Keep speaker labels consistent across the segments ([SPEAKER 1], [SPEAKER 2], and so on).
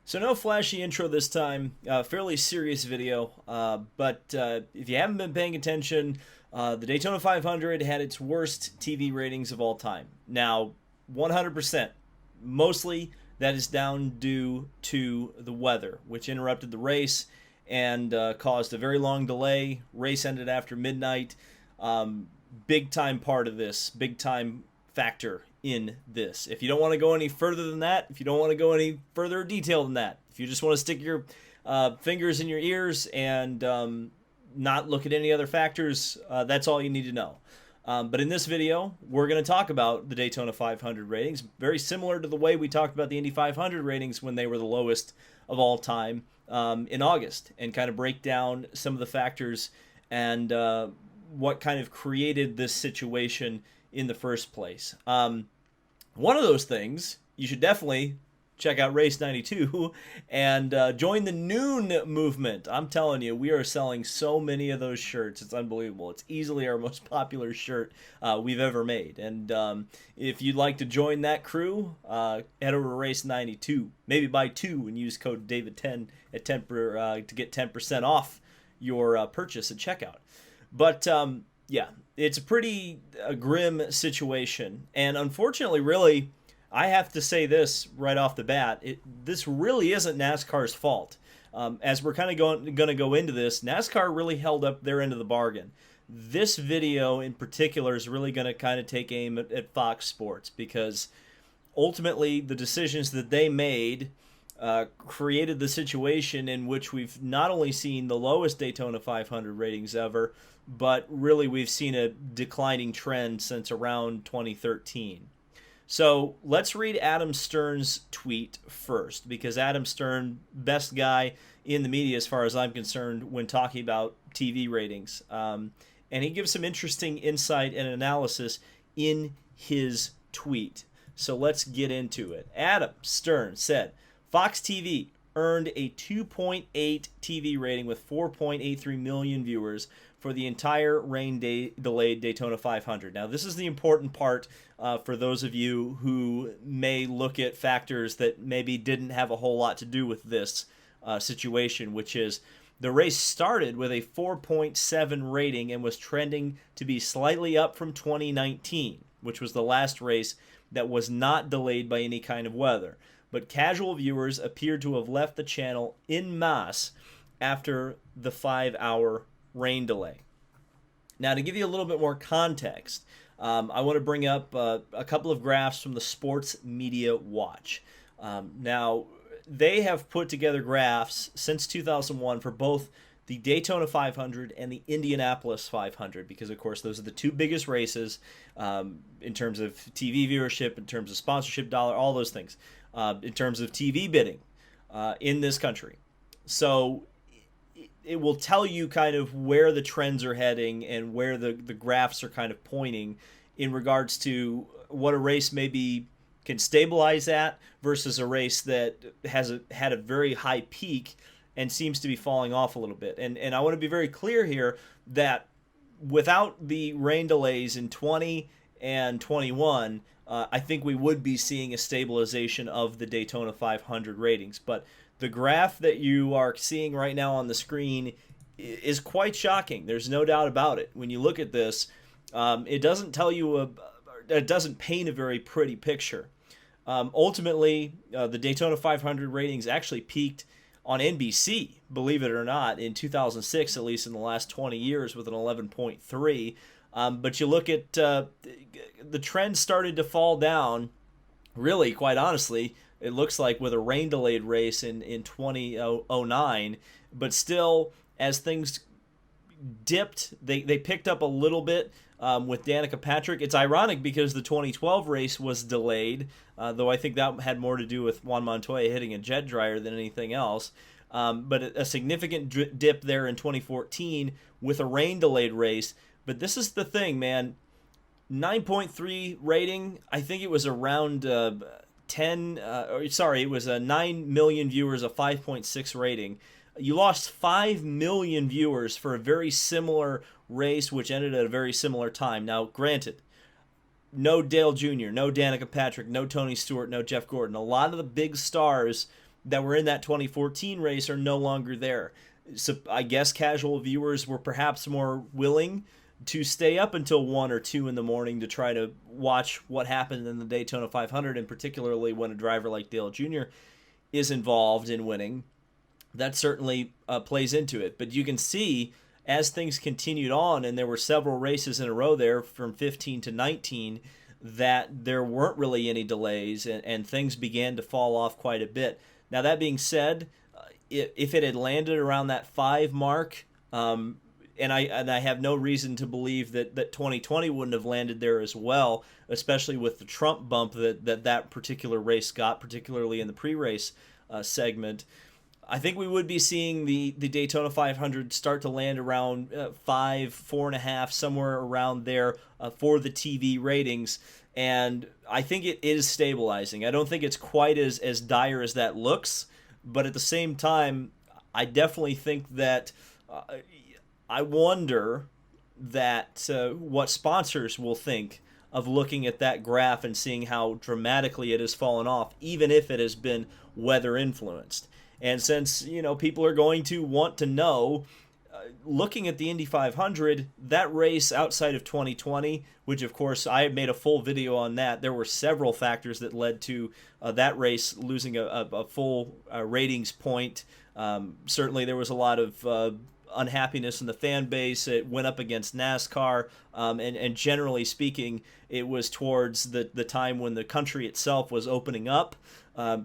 [SPEAKER 1] So no flashy intro this time. Fairly serious video. But if you haven't been paying attention, the Daytona 500 had its worst TV ratings of all time. Now, 100%. Mostly that is down due to the weather, which interrupted the race and caused a very long delay. Race ended after midnight. Big time part of this. Big time factor in this. If you don't want to go any further than that, if you don't want to go any further detail than that, if you just want to stick your fingers in your ears and not look at any other factors, that's all you need to know. But in this video, we're going to talk about the Daytona 500 ratings, very similar to the way we talked about the Indy 500 ratings when they were the lowest of all time in August, and kind of break down some of the factors and what kind of created this situation in the first place. One of those things, you should definitely check out Race 92 and join the Noon movement. I'm telling you, we are selling so many of those shirts. It's unbelievable. It's easily our most popular shirt we've ever made. And if you'd like to join that crew, head over to Race 92. Maybe buy two and use code David10 at to get 10% off your purchase at checkout. But yeah, it's a pretty grim situation. And unfortunately, really, I have to say this right off the bat. This really isn't NASCAR's fault. As we're kind of going to go into this, NASCAR really held up their end of the bargain. This video in particular is really going to kind of take aim at Fox Sports, because ultimately the decisions that they made created the situation in which we've not only seen the lowest Daytona 500 ratings ever, but really we've seen a declining trend since around 2013. So let's read Adam Stern's tweet first, because Adam Stern, best guy in the media as far as I'm concerned when talking about TV ratings. And he gives some interesting insight and analysis in his tweet. So let's get into it. Adam Stern said, Fox TV earned a 2.8 TV rating with 4.83 million viewers for the entire rain-delayed Daytona 500. Now, this is the important part for those of you who may look at factors that maybe didn't have a whole lot to do with this situation, which is the race started with a 4.7 rating and was trending to be slightly up from 2019, which was the last race that was not delayed by any kind of weather. But casual viewers appeared to have left the channel en masse after the 5-hour rain delay. Now, to give you a little bit more context, I want to bring up a couple of graphs from the Sports Media Watch. Now, they have put together graphs since 2001 for both the Daytona 500 and the Indianapolis 500, because, of course, those are the two biggest races in terms of TV viewership, in terms of sponsorship dollar, all those things, in terms of TV bidding in this country. So it will tell you kind of where the trends are heading and where the graphs are kind of pointing in regards to what a race maybe can stabilize at versus a race that had a very high peak and seems to be falling off a little bit. And I want to be very clear here that without the rain delays in 20 and 21, I think we would be seeing a stabilization of the Daytona 500 ratings. But the graph that you are seeing right now on the screen is quite shocking. There's no doubt about it. When you look at this, it doesn't tell you it doesn't paint a very pretty picture. Ultimately, the Daytona 500 ratings actually peaked on NBC, believe it or not, in 2006, at least in the last 20 years, with an 11.3. But you look at the trend started to fall down, really, quite honestly, it looks like with a rain-delayed race in 2009. But still, as things dipped, they picked up a little bit with Danica Patrick. It's ironic because the 2012 race was delayed, though I think that had more to do with Juan Montoya hitting a jet dryer than anything else. But a significant dip there in 2014 with a rain-delayed race. But this is the thing, man. 9.3 rating, I think it was around it was a 9 million viewers, a 5.6 rating. You lost 5 million viewers for a very similar race, which ended at a very similar time. Now, granted, no Dale Jr., no Danica Patrick, no Tony Stewart, no Jeff Gordon. A lot of the big stars that were in that 2014 race are no longer there. So I guess casual viewers were perhaps more willing to stay up until 1 or 2 in the morning to try to watch what happened in the Daytona 500, and particularly when a driver like Dale Jr. is involved in winning. That certainly plays into it. But you can see as things continued on, and there were several races in a row there from 15 to 19, that there weren't really any delays, and things began to fall off quite a bit. Now, that being said, if it had landed around that 5 mark, and I have no reason to believe that 2020 wouldn't have landed there as well, especially with the Trump bump that particular race got, particularly in the pre-race segment. I think we would be seeing the Daytona 500 start to land around 5, 4.5, somewhere around there for the TV ratings. And I think it is stabilizing. I don't think it's quite as dire as that looks, but at the same time, I definitely think that I wonder that what sponsors will think of looking at that graph and seeing how dramatically it has fallen off, even if it has been weather influenced. And since, people are going to want to know, looking at the Indy 500, that race outside of 2020, which of course I made a full video on that, there were several factors that led to that race losing a full ratings point. Certainly there was a lot of unhappiness in the fan base. It went up against NASCAR, and generally speaking, it was towards the time when the country itself was opening up.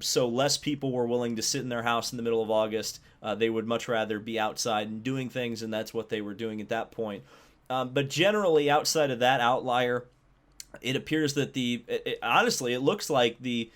[SPEAKER 1] So less people were willing to sit in their house in the middle of August. They would much rather be outside and doing things, and that's what they were doing at that point. But generally, outside of that outlier, it appears that honestly, it looks like the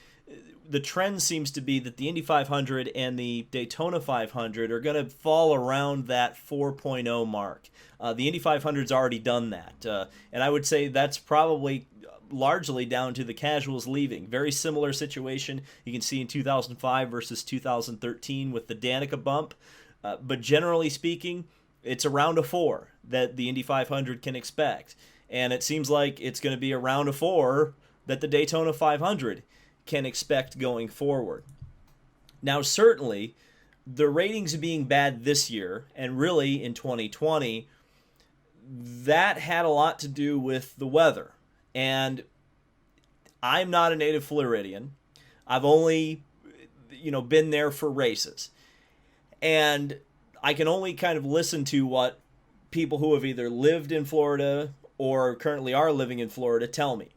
[SPEAKER 1] trend seems to be that the Indy 500 and the Daytona 500 are going to fall around that 4.0 mark. The Indy 500's already done that, and I would say that's probably largely down to the casuals leaving. Very similar situation you can see in 2005 versus 2013 with the Danica bump, but generally speaking, it's around a 4 that the Indy 500 can expect, and it seems like it's going to be around a 4 that the Daytona 500 can expect going forward. Now, certainly, the ratings being bad this year, and really in 2020, that had a lot to do with the weather. And I'm not a native Floridian. I've only, been there for races. And I can only kind of listen to what people who have either lived in Florida or currently are living in Florida tell me.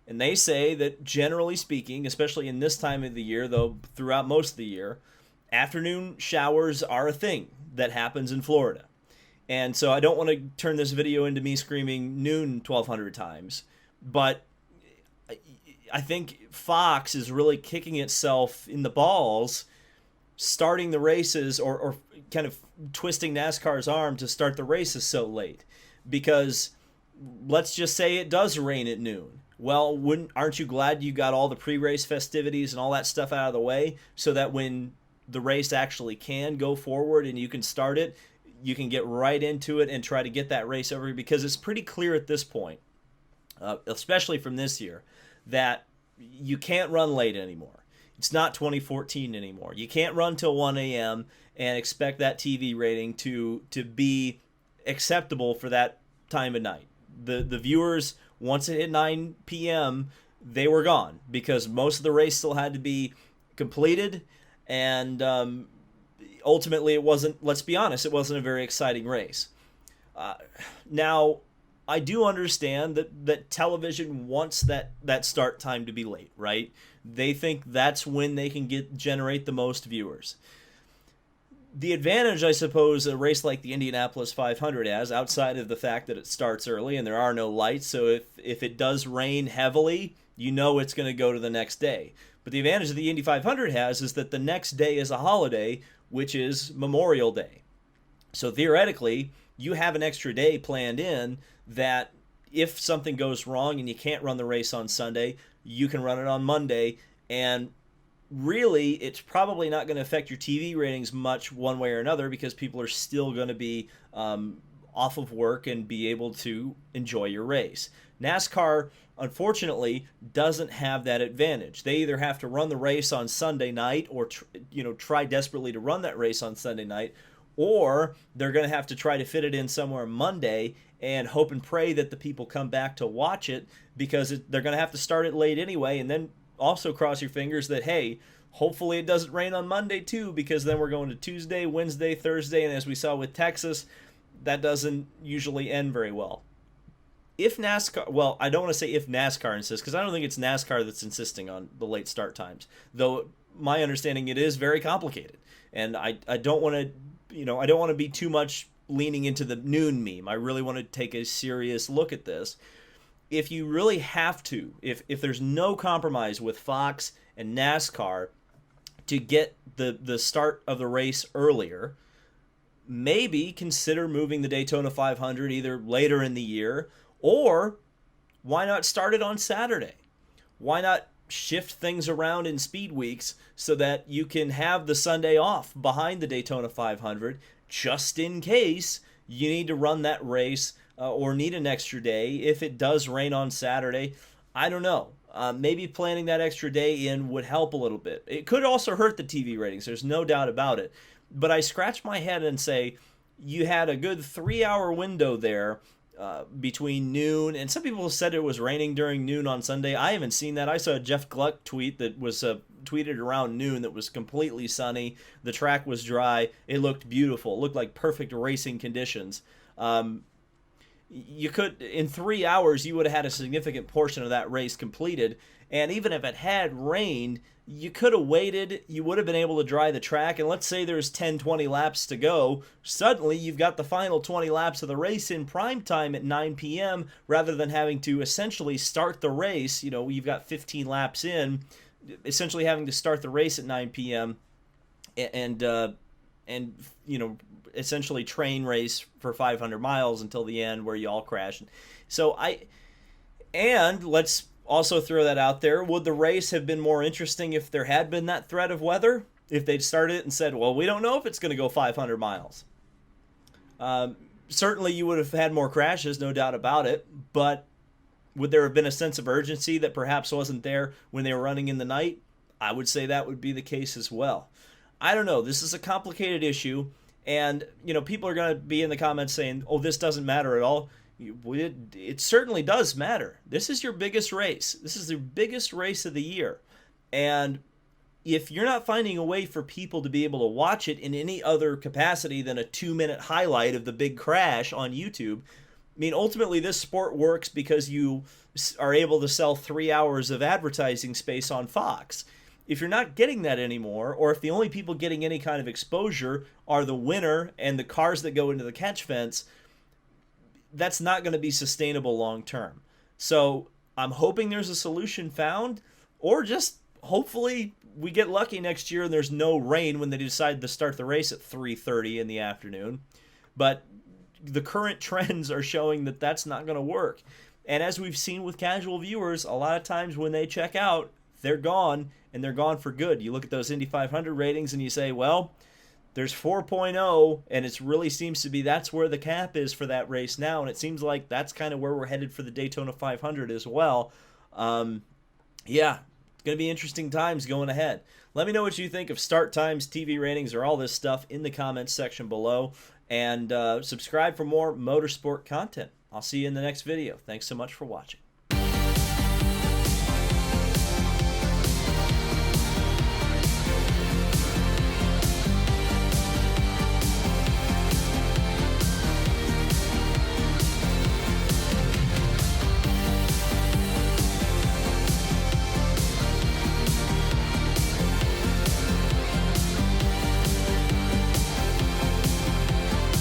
[SPEAKER 1] And they say that generally speaking, especially in this time of the year, though throughout most of the year, afternoon showers are a thing that happens in Florida. And so I don't want to turn this video into me screaming noon 1,200 times, but I think Fox is really kicking itself in the balls, starting the races or kind of twisting NASCAR's arm to start the races so late. Because let's just say it does rain at noon. Well, aren't you glad you got all the pre-race festivities and all that stuff out of the way so that when the race actually can go forward and you can start it, you can get right into it and try to get that race over? Because it's pretty clear at this point, especially from this year, that you can't run late anymore. It's not 2014 anymore. You can't run till 1 a.m. and expect that TV rating to be acceptable for that time of night. The viewers, once it hit 9 p.m., they were gone because most of the race still had to be completed, and ultimately it wasn't, let's be honest, it wasn't a very exciting race. Now, I do understand that television wants that start time to be late, right? They think that's when they can generate the most viewers. The advantage, I suppose, a race like the Indianapolis 500 has, outside of the fact that it starts early and there are no lights, so if it does rain heavily, it's going to go to the next day. But the advantage that the Indy 500 has is that the next day is a holiday, which is Memorial Day. So theoretically, you have an extra day planned in that if something goes wrong and you can't run the race on Sunday, you can run it on Monday, and really, it's probably not going to affect your TV ratings much one way or another because people are still going to be off of work and be able to enjoy your race. NASCAR, unfortunately, doesn't have that advantage. They either have to run the race on Sunday night or try desperately to run that race on Sunday night, or they're going to have to try to fit it in somewhere Monday and hope and pray that the people come back to watch it, because they're going to have to start it late anyway, and then also cross your fingers that, hey, hopefully it doesn't rain on Monday too, because then we're going to Tuesday, Wednesday, Thursday, and as we saw with Texas, that doesn't usually end very well. If NASCAR, well, I don't want to say if NASCAR insists, because I don't think it's NASCAR that's insisting on the late start times, though my understanding it is very complicated, and I don't want to, I don't want to be too much leaning into the noon meme. I really want to take a serious look at this. If you really have to, if there's no compromise with Fox and NASCAR to get the start of the race earlier, maybe consider moving the Daytona 500 either later in the year, or why not start it on Saturday? Why not shift things around in speed weeks so that you can have the Sunday off behind the Daytona 500 just in case you need to run that race or need an extra day if it does rain on Saturday. I don't know. Maybe planning that extra day in would help a little bit. It could also hurt the TV ratings. There's no doubt about it. But I scratch my head and say, you had a good 3-hour window there between noon, and some people said it was raining during noon on Sunday. I haven't seen that. I saw a Jeff Gluck tweet that was tweeted around noon that was completely sunny. The track was dry. It looked beautiful. It looked like perfect racing conditions. You could, in 3 hours, you would have had a significant portion of that race completed, and even if it had rained, you could have waited, you would have been able to dry the track, and let's say there's 10-20 laps to go, suddenly you've got the final 20 laps of the race in prime time at 9 p.m. rather than having to essentially start the race. You've got 15 laps in, essentially having to start the race at 9 p.m. and essentially train race for 500 miles until the end where you all crash. And let's also throw that out there. Would the race have been more interesting if there had been that threat of weather? If they'd started it and said, well, we don't know if it's going to go 500 miles. Certainly you would have had more crashes, no doubt about it, but would there have been a sense of urgency that perhaps wasn't there when they were running in the night? I would say that would be the case as well. I don't know. This is a complicated issue, and people are going to be in the comments saying, oh, this doesn't matter at all. It certainly does matter. This is your biggest race. This is the biggest race of the year. And if you're not finding a way for people to be able to watch it in any other capacity than a 2-minute highlight of the big crash on YouTube, I mean, ultimately this sport works because you are able to sell 3 hours of advertising space on Fox. If you're not getting that anymore, or if the only people getting any kind of exposure are the winner and the cars that go into the catch fence, that's not going to be sustainable long term. So I'm hoping there's a solution found, or just hopefully we get lucky next year and there's no rain when they decide to start the race at 3:30 in the afternoon. But the current trends are showing that that's not going to work. And as we've seen with casual viewers, a lot of times when they check out, they're gone, and they're gone for good. You look at those Indy 500 ratings and you say, well, there's 4.0, and it really seems to be that's where the cap is for that race now, and it seems like that's kind of where we're headed for the Daytona 500 as well. Yeah, it's going to be interesting times going ahead. Let me know what you think of start times, TV ratings, or all this stuff in the comments section below, and subscribe for more motorsport content. I'll see you in the next video. Thanks so much for watching.